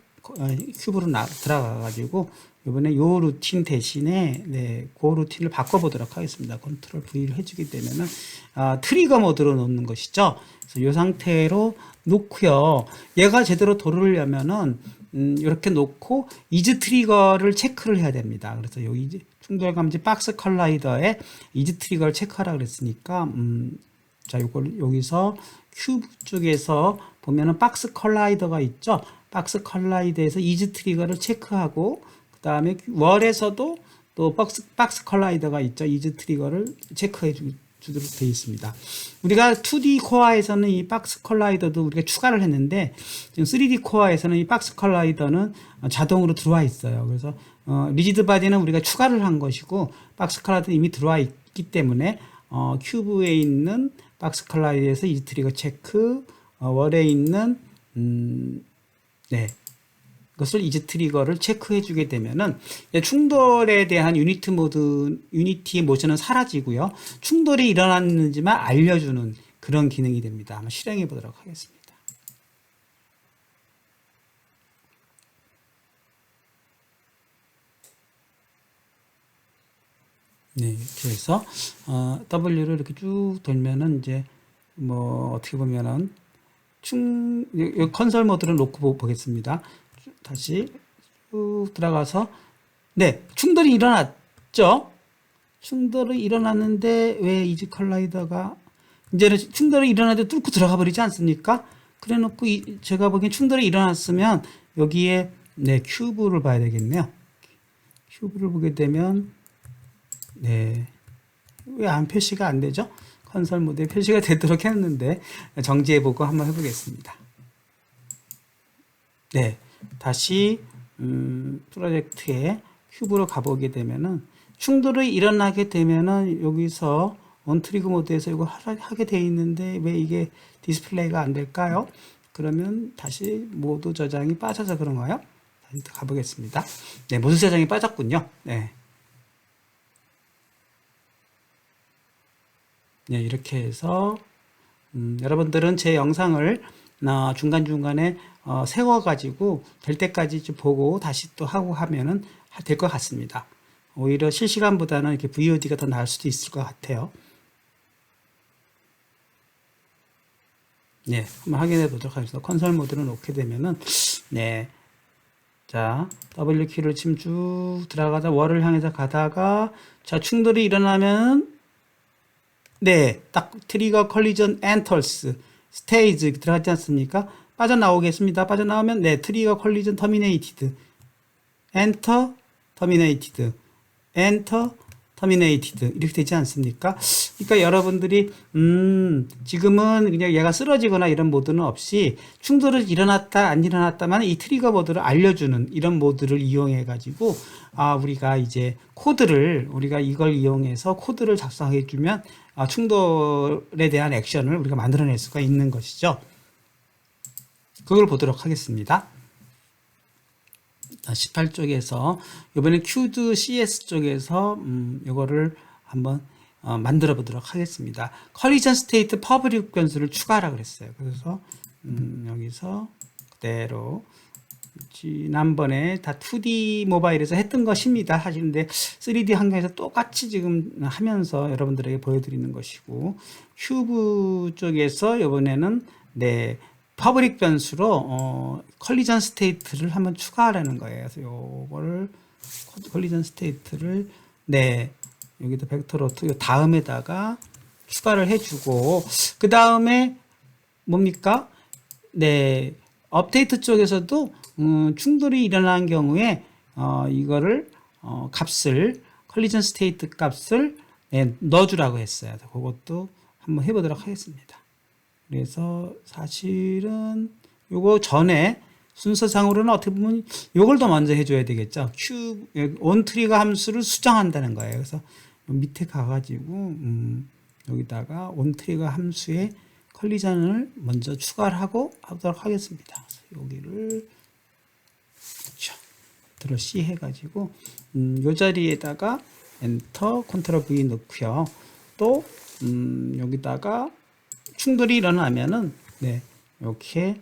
큐브로 들어가 가지고 이번에 요 루틴 대신에 네, 그 루틴을 바꿔보도록 하겠습니다. 컨트롤 V를 해주게 되면은 트리거 모드로 놓는 것이죠. 그래서 이 상태로 놓고요. 얘가 제대로 돌으려면은 이렇게 놓고 이즈 트리거를 체크를 해야 됩니다. 그래서 여기 충돌 감지 박스 컬라이더에 이즈 트리거를 체크하라 그랬으니까 자, 요걸 여기서 큐브 쪽에서 보면은 박스 컬라이더가 있죠. 박스 컬라이더에서 이즈 트리거를 체크하고 그 다음에 월에서도 또 박스 컬라이더가 있죠. 이즈 트리거를 체크해 주도록 되어 있습니다. 우리가 2D 코어에서는 이 박스 컬라이더도 우리가 추가를 했는데 지금 3D 코어에서는 이 박스 컬라이더는 자동으로 들어와 있어요. 그래서 리지드 바디는 우리가 추가를 한 것이고 박스 컬라이더는 이미 들어와 있기 때문에 큐브에 있는 박스 컬라이더에서 이즈 트리거 체크, 월에 있는 네. 그것을 이즈 트리거를 체크해 주게 되면은 충돌에 대한 유니티의 모션은 사라지고요. 충돌이 일어났는지만 알려주는 그런 기능이 됩니다. 한번 실행해 보도록 하겠습니다. 네, 이렇게 해서 W를 이렇게 쭉 돌면은 이제 뭐 어떻게 보면은 컨솔 모드를 놓고 보겠습니다. 다시 쭉 들어가서 네, 충돌이 일어났죠. 충돌이 일어났는데 왜 이즈 컬라이더가 이제는 충돌이 일어나는데 뚫고 들어가 버리지 않습니까? 그래 놓고 제가 보기엔 충돌이 일어났으면 여기에 네, 큐브를 봐야 되겠네요. 큐브를 보게 되면 네, 왜 안 표시가 안 되죠? 컨솔 모드에 표시가 되도록 했는데 정지해보고 한번 해보겠습니다. 네, 다시 프로젝트에 큐브로 가보게 되면은 충돌이 일어나게 되면은 여기서 언트리거 모드에서 이거 하게 돼 있는데 왜 이게 디스플레이가 안 될까요? 그러면 다시 모두 저장이 빠져서 그런가요? 다시 가보겠습니다. 네, 모두 저장이 빠졌군요. 네. 네, 이렇게 해서 여러분들은 제 영상을 중간중간에 세워가지고 될 때까지 좀 보고 다시 또 하고 하면은 될 것 같습니다. 오히려 실시간보다는 이렇게 VOD가 더 나을 수도 있을 것 같아요. 네, 한번 확인해 보도록 하겠습니다. 컨솔 모드를 놓게 되면은, 네. 자, W 키를 지금 쭉 들어가다 월을 향해서 가다가, 자, 충돌이 일어나면, 네, 딱 트리거 컬리전 엔터스 스테이지 들어가지 않습니까? 빠져나오겠습니다. 빠져나오면, 네, 트리거 컬리전 터미네이티드. 엔터 터미네이티드. 엔터 터미네이티드 이렇게 되지 않습니까? 그러니까 여러분들이 지금은 그냥 얘가 쓰러지거나 이런 모드는 없이 충돌이 일어났다 안 일어났다만 이 트리거 모드를 알려주는 이런 모드를 이용해 가지고 우리가 이제 코드를 우리가 이걸 이용해서 코드를 작성해 주면 충돌에 대한 액션을 우리가 만들어낼 수가 있는 것이죠. 그걸 보도록 하겠습니다. 18쪽에서 이번에 Q드 CS 쪽에서 이거를 한번 만들어 보도록 하겠습니다. 컬리전 스테이트 퍼블릭 변수를 추가하라 그랬어요. 그래서 여기서 그대로 지난번에 다 2D 모바일에서 했던 것입니다. 사실인데 3D 환경에서 똑같이 지금 하면서 여러분들에게 보여드리는 것이고 큐브 쪽에서 이번에는 네. 퍼블릭 변수로 컬리전 스테이트를 한번 추가하라는 거예요. 그래서 요거를 컬리전 스테이트를 네 여기다 벡터로트 요 다음에다가 추가를 해주고 그 다음에 뭡니까? 네 업데이트 쪽에서도 충돌이 일어난 경우에 이거를 값을 컬리전 스테이트 값을 네, 넣어주라고 했어요. 그것도 한번 해보도록 하겠습니다. 그래서 사실은 요거 전에 순서상으로는 어떻게 보면 요걸 더 먼저 해줘야 되겠죠. 온트리거 함수를 수정한다는 거예요. 그래서 밑에 가가지고 여기다가 온트리거 함수에 컬리전을 먼저 추가를 하도록 하겠습니다. 여기를 그렇죠. 컨트롤 C 해가지고 요 자리에다가 엔터 컨트롤 V 넣고요. 또 여기다가 충돌이 일어나면은 네 이렇게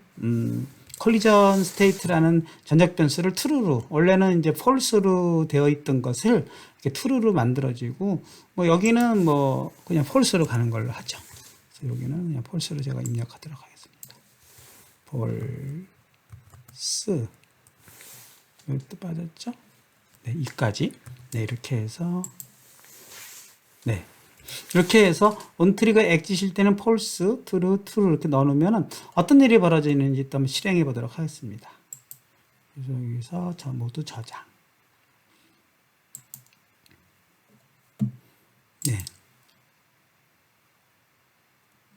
컬리전 스테이트라는 전적 변수를 true로 원래는 이제 false로 되어 있던 것을 이렇게 true로 만들어지고 뭐 여기는 뭐 그냥 false로 가는 걸로 하죠. 그래서 여기는 그냥 false로 제가 입력하도록 하겠습니다. false 여기도 빠졌죠? 네 이까지 네 이렇게 해서 네. 이렇게 해서 온트리거 엑짓일 때는 false, true, true 이렇게 넣어놓으면 어떤 일이 벌어지는지 또 한번 실행해 보도록 하겠습니다. 그래서 여기서 모두 저장. 네.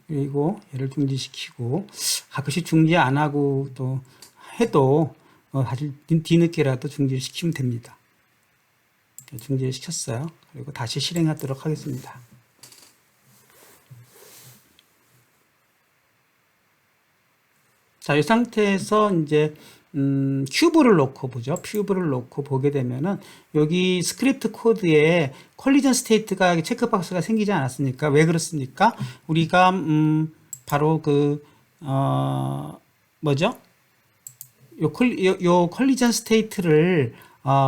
그리고 얘를 중지시키고 가끔씩 중지 안 하고 또 해도 사실 뒤늦게라도 중지를 시키면 됩니다. 중지를 시켰어요. 그리고 다시 실행하도록 하겠습니다. 자, 이 상태에서 이제 큐브를 놓고 보죠. 큐브를 놓고 보게 되면은 여기 스크립트 코드에 컬리전 스테이트가 체크박스가 생기지 않았습니까? 왜 그렇습니까? 우리가 바로 뭐죠? 요 컬리전 스테이트를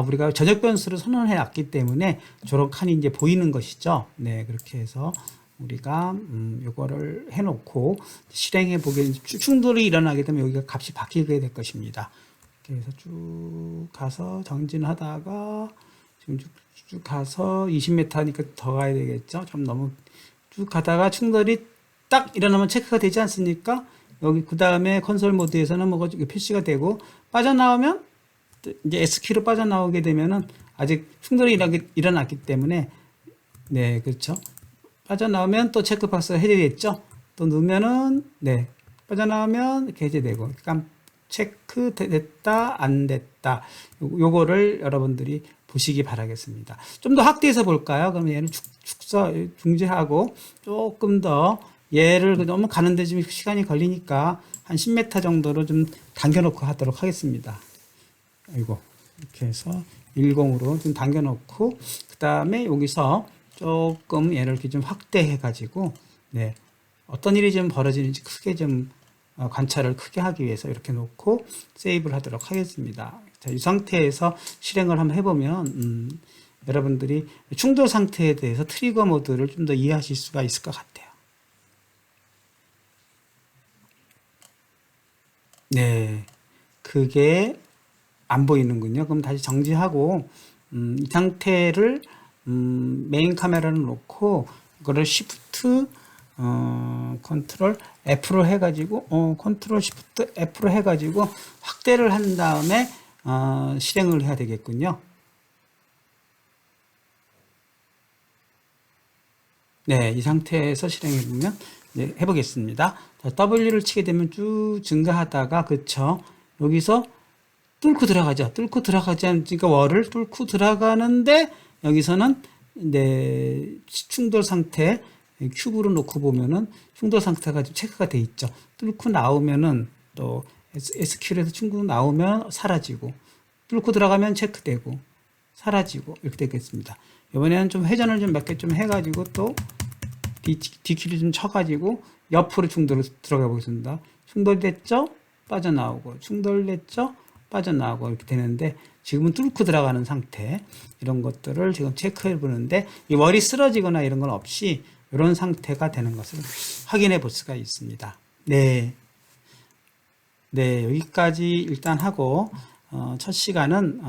우리가 전역 변수를 선언해 놨기 때문에 저런 칸이 이제 보이는 것이죠. 네, 그렇게 해서 우리가 요거를 해놓고 실행해 보게 충돌이 일어나게 되면 여기가 값이 바뀌게 될 것입니다. 그래서 쭉 가서 정진하다가 지금 쭉 가서 20m니까 더 가야 되겠죠. 좀 너무 쭉 가다가 충돌이 딱 일어나면 체크가 되지 않습니까? 여기 그 다음에 컨솔 모드에서는 뭐가 표시가 되고 빠져나오면 이제 S키로 빠져나오게 되면은 아직 충돌이 일어났기 때문에 네 그렇죠. 빠져나오면 또 체크박스가 해제됐죠. 또 넣으면은 네 빠져나오면 이렇게 해제되고 그러니까 체크 됐다 안 됐다 요거를 여러분들이 보시기 바라겠습니다. 좀 더 확대해서 볼까요? 그러면 얘는 축서 중지하고 조금 더 얘를 너무 가는데 좀 시간이 걸리니까 한 10m 정도로 좀 당겨놓고 하도록 하겠습니다. 아이고 이렇게 해서 10으로 좀 당겨놓고 그 다음에 여기서 조금 얘를 이렇게 좀 확대해 가지고 네 어떤 일이 좀 벌어지는지 크게 좀 관찰을 크게 하기 위해서 이렇게 놓고 세이브를 하도록 하겠습니다. 자, 이 상태에서 실행을 한번 해보면 여러분들이 충돌 상태에 대해서 트리거 모드를 좀 더 이해하실 수가 있을 것 같아요. 네, 그게 안 보이는군요. 그럼 다시 정지하고 이 상태를 메인 카메라를 놓고 이거를 Shift 컨트롤 F로 해가지고 컨트롤 Shift F로 해가지고 확대를 한 다음에 실행을 해야 되겠군요. 네, 이 상태에서 실행해 보면 네, 해보겠습니다. 자, W를 치게 되면 쭉 증가하다가 그쵸? 여기서 뚫고 들어가죠. 뚫고 들어가지 않으니까 월을 뚫고 들어가는데 여기서는 네, 충돌 상태 큐브로 놓고 보면은 충돌 상태가 좀 체크가 돼 있죠. 뚫고 나오면은 또 SQL에서 충돌 나오면 사라지고 뚫고 들어가면 체크되고 사라지고 이렇게 되겠습니다. 이번에는 좀 회전을 좀 몇 개 좀 해가지고 또 D키를 좀 쳐가지고 옆으로 충돌을 들어가 보겠습니다. 충돌됐죠? 빠져나오고 충돌됐죠? 빠져나오고 이렇게 되는데 지금은 뚫고 들어가는 상태 이런 것들을 지금 체크해 보는데 이 월이 쓰러지거나 이런 건 없이 이런 상태가 되는 것을 확인해 볼 수가 있습니다. 네. 네, 여기까지 일단 하고 첫 시간은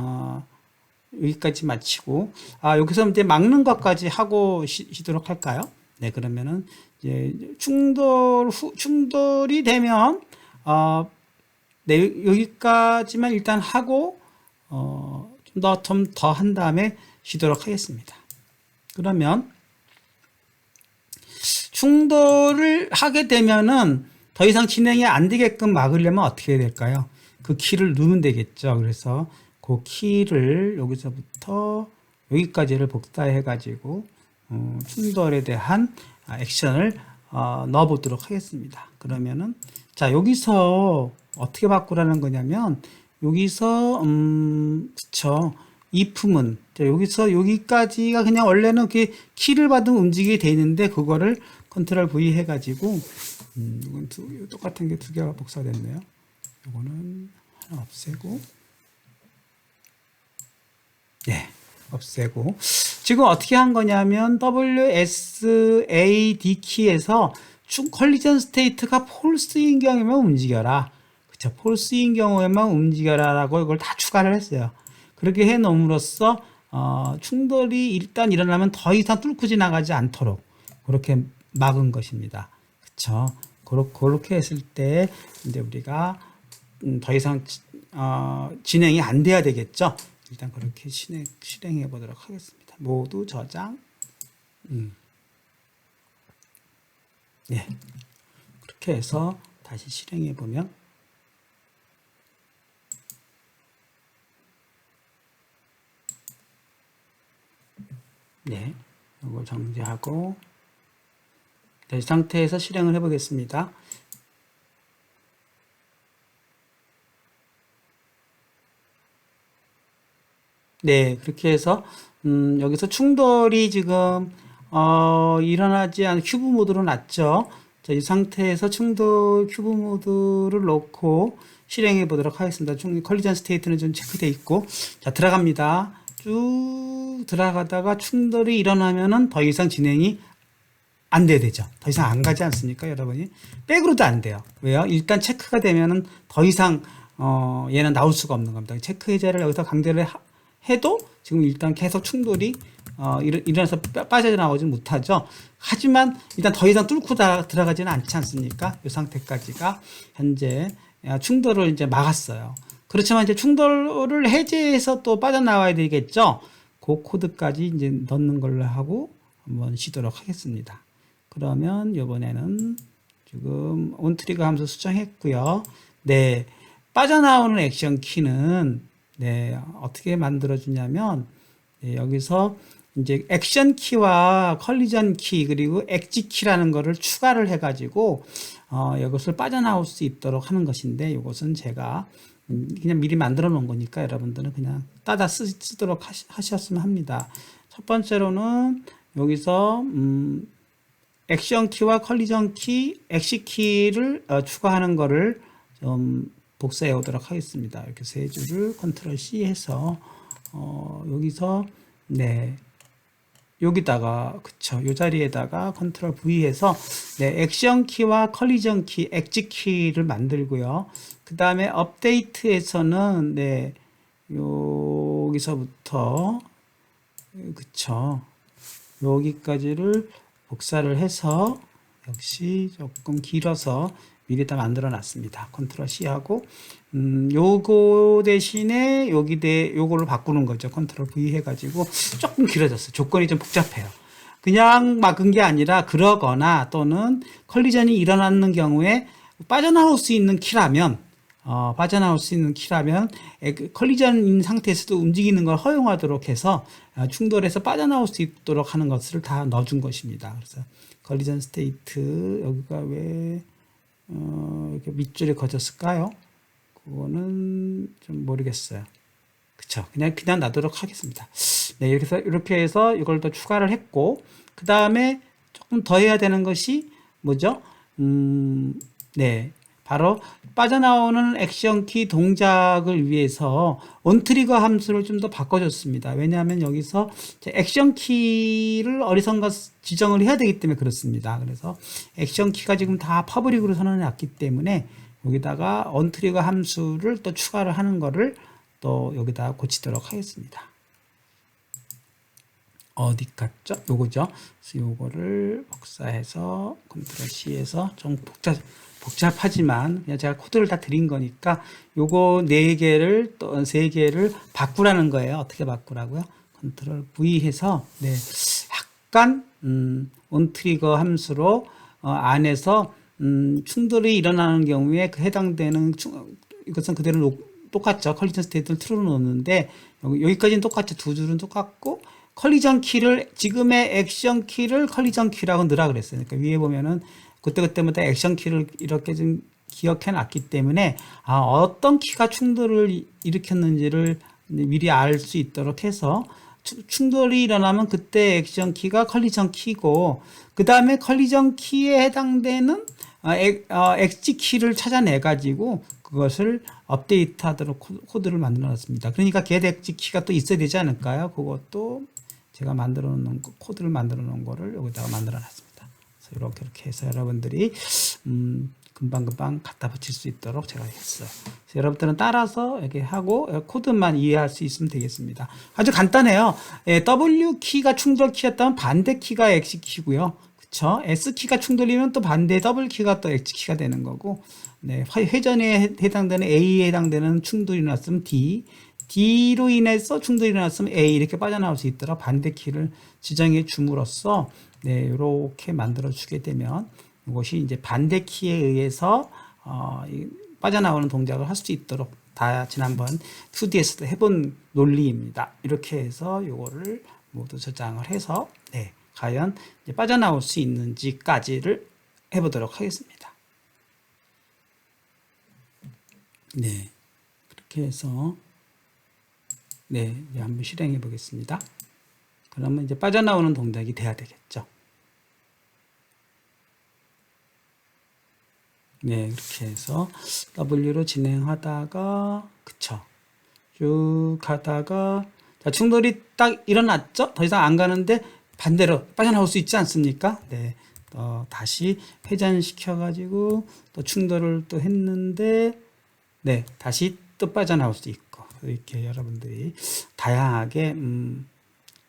여기까지 마치고 여기서 이제 막는 것까지 하고 쉬도록 할까요? 네, 그러면은 이제 충돌이 되면 네, 여기까지만 일단 하고 좀 더 한 다음에 쉬도록 하겠습니다. 그러면 충돌을 하게 되면은 더 이상 진행이 안 되게끔 막으려면 어떻게 해야 될까요? 그 키를 누르면 되겠죠. 그래서 그 키를 여기서부터 여기까지를 복사해 가지고 충돌에 대한 액션을 넣어 보도록 하겠습니다. 그러면은 자, 여기서 어떻게 바꾸라는 거냐면 여기서 그쵸, if문 여기서 여기까지가 그냥 원래는 그 키를 받으면 움직이게 돼 있는데 그거를 컨트롤 V 해가지고 이건 똑같은 게 두 개가 복사됐네요. 이거는 하나 없애고 예, 없애고 지금 어떻게 한 거냐면 WSAD 키에서 컬리전 스테이트가 폴스인 경우에만 움직여라. 그쵸? 폴스인 경우에만 움직여라 라고 이걸 다 추가를 했어요. 그렇게 해 놓음으로써 충돌이 일단 일어나면 더 이상 뚫고 지나가지 않도록 그렇게 막은 것입니다. 그쵸? 그렇게 했을 때 이제 우리가 더 이상 진행이 안 돼야 되겠죠? 일단 그렇게 실행해 보도록 하겠습니다. 모두 저장. 네. 그렇게 해서 다시 실행해 보면 네. 이걸 정지하고 이 상태에서 실행을 해 보겠습니다. 네, 그렇게 해서 여기서 충돌이 지금 일어나지 않은 큐브 모드로 놨죠. 자, 이 상태에서 충돌 큐브 모드를 놓고 실행해 보도록 하겠습니다. 컬리전 스테이트는 좀 체크되어 있고 자, 들어갑니다. 쭉 들어가다가 충돌이 일어나면은 더 이상 진행이 안 돼야 되죠. 더 이상 안 가지 않습니까, 여러분이? 백으로도 안 돼요. 왜요? 일단 체크가 되면은 더 이상 얘는 나올 수가 없는 겁니다. 체크 해제를 여기서 강제를 해도 지금 일단 계속 충돌이 일어나서 빠져나오지 못하죠. 하지만 일단 더 이상 뚫고 들어가지는 않지 않습니까? 이 상태까지가 현재 충돌을 이제 막았어요. 그렇지만 이제 충돌을 해제해서 또 빠져나와야 되겠죠. 그 코드까지 이제 넣는 걸로 하고 한번 쉬도록 하겠습니다. 그러면 이번에는 지금 온트리거 함수 수정했고요. 네, 빠져나오는 액션 키는 네, 어떻게 만들어 주냐면 네, 여기서 이제 액션 키와 컬리전 키 그리고 엑지 키라는 거를 추가를 해가지고 이것을 빠져나올 수 있도록 하는 것인데 이것은 제가 그냥 미리 만들어 놓은 거니까 여러분들은 그냥 따다 쓰도록 하셨으면 합니다. 첫 번째로는 여기서 액션 키와 컬리전 키, 엑시 키를 추가하는 거를 좀 복사해 오도록 하겠습니다. 이렇게 세 줄을 컨트롤 C 해서 여기서 네 여기다가 그쵸 요 자리에다가 컨트롤 V 해서 네 액션 키와 컬리전 키, 엑지 키를 만들고요. 그 다음에 업데이트에서는 네 여기서부터 그쵸 여기까지를 복사를 해서 역시 조금 길어서 미리 다 만들어 놨습니다. 컨트롤 C 하고 요거 대신에 요거를 바꾸는 거죠. 컨트롤 V 해가지고 조금 길어졌어요. 조건이 좀 복잡해요. 그냥 막은 게 아니라 그러거나 또는 컬리전이 일어나는 경우에 빠져나올 수 있는 키라면 컬리전인 상태에서도 움직이는 걸 허용하도록 해서 충돌해서 빠져나올 수 있도록 하는 것을 다 넣어준 것입니다. 그래서 컬리전 스테이트 여기가 왜 이렇게 밑줄에 거졌을까요? 그거는 좀 모르겠어요. 그쵸? 그냥 놔두도록 하겠습니다. 네, 이렇게 해서 이걸 더 추가를 했고, 그 다음에 조금 더 해야 되는 것이 뭐죠? 네. 바로 빠져나오는 액션 키 동작을 위해서 온트리거 함수를 좀 더 바꿔줬습니다. 왜냐하면 여기서 액션 키를 어디선가 지정을 해야 되기 때문에 그렇습니다. 그래서 액션 키가 지금 다 퍼블릭으로 선언해 놨기 때문에 여기다가 온트리거 함수를 또 추가를 하는 거를 또 여기다 고치도록 하겠습니다. 어디 갔죠? 요거죠. 그래서 요거를 복사해서 컨트롤 C에서 좀 복잡하지만 그냥 제가 코드를 다 드린 거니까 요거 4개를 또 3개를 바꾸라는 거예요. 어떻게 바꾸라고요? 컨트롤 V 해서 네. 약간 온트리거 함수로 안에서 충돌이 일어나는 경우에 그 해당되는 이것은 그대로 똑같죠. 컬리전 스테이트를 트루로 놓는데 여기까지는 똑같죠. 두 줄은 똑같고 컬리전 키를 지금의 액션 키를 컬리전 키라고 넣으라 그랬어요. 그러니까 위에 보면은 그때마다 액션 키를 이렇게 좀 기억해 놨기 때문에 어떤 키가 충돌을 일으켰는지를 미리 알 수 있도록 해서 충돌이 일어나면 그때 액션 키가 컬리전 키고 그 다음에 컬리전 키에 해당되는 엑지 키를 찾아내 가지고 그것을 업데이트하도록 코드를 만들어 놨습니다. 그러니까 get 엑지 키가 또 있어야 되지 않을까요? 그것도 제가 만들어 놓은 코드를 만들어 놓은 거를 여기다가 만들어 놨습니다. 그래서 이렇게 해서 여러분들이 금방금방 갖다 붙일 수 있도록 제가 했어요. 그래서 여러분들은 따라서 이렇게 하고 코드만 이해할 수 있으면 되겠습니다. 아주 간단해요. W 키가 충돌 키였다면 반대 키가 X 키고요. 그쵸? S 키가 충돌이면 또 반대 W 키가 또 X 키가 되는 거고, 네, 회전에 해당되는 A에 해당되는 충돌이 일어났으면 D로 인해서 충돌이 일어났으면 A 이렇게 빠져나올 수 있도록 반대 키를 지정해 줌으로써 네, 이렇게 만들어 주게 되면 이것이 이제 반대 키에 의해서 빠져나오는 동작을 할 수 있도록 다 지난번 2D에서도 해본 논리입니다. 이렇게 해서 이거를 모두 저장을 해서 네, 과연 이제 빠져나올 수 있는지까지를 해보도록 하겠습니다. 네, 그렇게 해서 네, 이제 한번 실행해 보겠습니다. 그러면 이제 빠져나오는 동작이 돼야 되겠죠. 네, 이렇게 해서 W로 진행하다가 그쵸. 쭉 가다가 자, 충돌이 딱 일어났죠? 더 이상 안 가는데 반대로 빠져나올 수 있지 않습니까? 네, 다시 회전시켜 가지고 또 충돌을 또 했는데 네, 다시 또 빠져나올 수 있고 이렇게 여러분들이 다양하게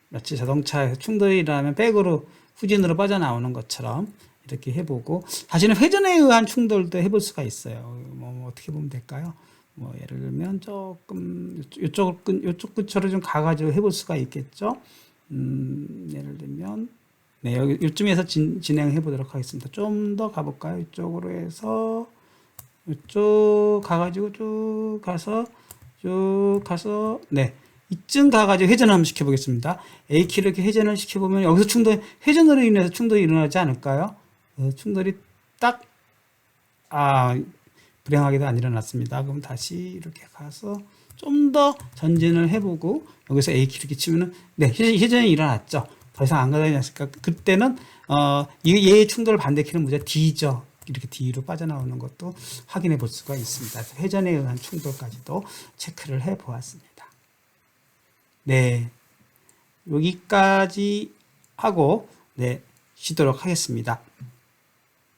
마치 자동차에서 충돌이 일어나면 백으로 후진으로 빠져나오는 것처럼 이렇게 해보고 다시는 회전에 의한 충돌도 해볼 수가 있어요. 뭐 어떻게 보면 될까요? 뭐 예를 들면 조금 요쪽 끝으로 좀 가가지고 해볼 수가 있겠죠. 예를 들면 네, 여기 이쯤에서 진행해 보도록 하겠습니다. 좀 더 가볼까요? 이쪽으로 해서 이쪽 가가지고 쭉 가서 네, 이쯤 가가지고 회전을 한번 시켜보겠습니다. A키를 이렇게 회전을 시켜보면 여기서 회전으로 인해서 충돌이 일어나지 않을까요? 충돌이 딱 불행하게도 안 일어났습니다. 그럼 다시 이렇게 가서 좀 더 전진을 해보고 여기서 A키 이렇게 치면은 네, 회전이 일어났죠. 더 이상 안 가다니 않을까. 그때는 얘의 충돌 반대키는 뭐죠? D죠. 이렇게 D로 빠져나오는 것도 확인해 볼 수가 있습니다. 회전에 의한 충돌까지도 체크를 해 보았습니다. 네, 여기까지 하고 네, 쉬도록 하겠습니다.